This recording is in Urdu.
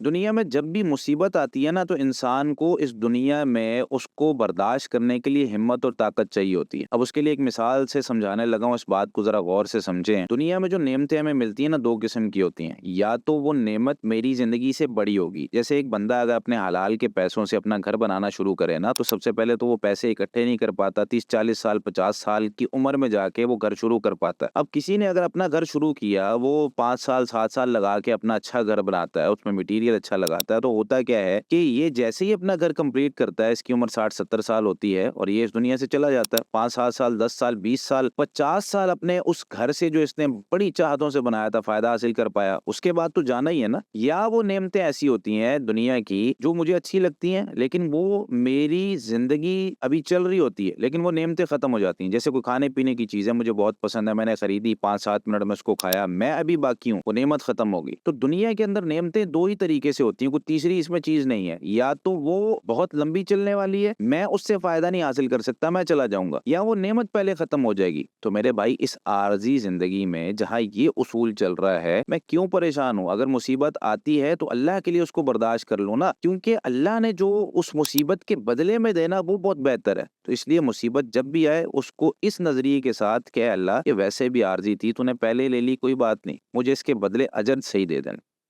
دنیا میں جب بھی مصیبت آتی ہے نا تو انسان کو اس دنیا میں اس کو برداشت کرنے کے لیے ہمت اور طاقت چاہیے ہوتی ہے۔ اب اس کے لیے ایک مثال سے سمجھانے لگا ہوں، اس بات کو ذرا غور سے سمجھیں۔ دنیا میں جو نعمتیں ہمیں ملتی ہیں نا، دو قسم کی ہوتی ہیں۔ یا تو وہ نعمت میری زندگی سے بڑی ہوگی، جیسے ایک بندہ اگر اپنے حلال کے پیسوں سے اپنا گھر بنانا شروع کرے نا، تو سب سے پہلے تو وہ پیسے اکٹھے نہیں کر پاتا، 30 40 سال 50 سال کی عمر میں جا کے وہ گھر شروع کر پاتا ہے۔ اب کسی نے اگر اپنا گھر شروع کیا، وہ 5 سال 7 سال لگا کے اپنا اچھا گھر بناتا ہے، اس میں مٹیریل اچھا لگاتا ہے، تو ہوتا کیا ہے کہ یہ جیسے ہی اپنا گھر کمپلیٹ کرتا ہے، اس کی عمر 60 70 سال ہوتی ہے اور یہ اس دنیا سے چلا جاتا ہے۔ 5 7 سال 10 سال 20 سال 50 سال اپنے اس گھر سے جو اس نے بڑی چاہتوں سے بنایا تھا فائدہ حاصل کر پایا، اس کے بعد تو جانا ہی ہے نا۔ یا وہ نعمتیں ایسی ہوتی ہیں دنیا کی جو مجھے اچھی لگتی ہیں، لیکن وہ میری زندگی ابھی چل رہی ہوتی ہے، لیکن وہ نعمتیں ختم ہو جاتی ہیں۔ جیسے کوئی کھانے پینے کی چیز ہے، مجھے بہت پسند ہے، میں نے خریدی، 5 7 منٹ میں اس کو کھایا، میں ابھی باقی ہوں، وہ نعمت ختم ہوگی۔ تو دنیا کے اندر نعمتیں دو ہی طریقے سے ہوتی ہیں، کوئی تیسری اس میں چیز نہیں ہے۔ یا تو وہ بہت لمبی چلنے والی ہے، میں اس سے فائدہ نہیں حاصل کر سکتا، میں چلا جاؤں گا، یا وہ نعمت پہلے ختم ہو جائے گی۔ تو میرے بھائی، اس عارضی زندگی میں جہاں یہ اصول چل رہا ہے، میں کیوں پریشان ہوں؟ اگر مصیبت آتی ہے تو اللہ کے لیے اس کو برداشت کر لو نا، کیونکہ اللہ نے جو اس مصیبت کے بدلے میں دینا وہ بہت بہتر ہے۔ تو اس لیے مصیبت جب بھی آئے اس کو اس نظریے کے ساتھ کہ اے اللہ، یہ ویسے بھی عارضی تھی، تو نے پہلے لے لی، کوئی بات نہیں، مجھے اس کے بدلے اجر صحیح دے دینا۔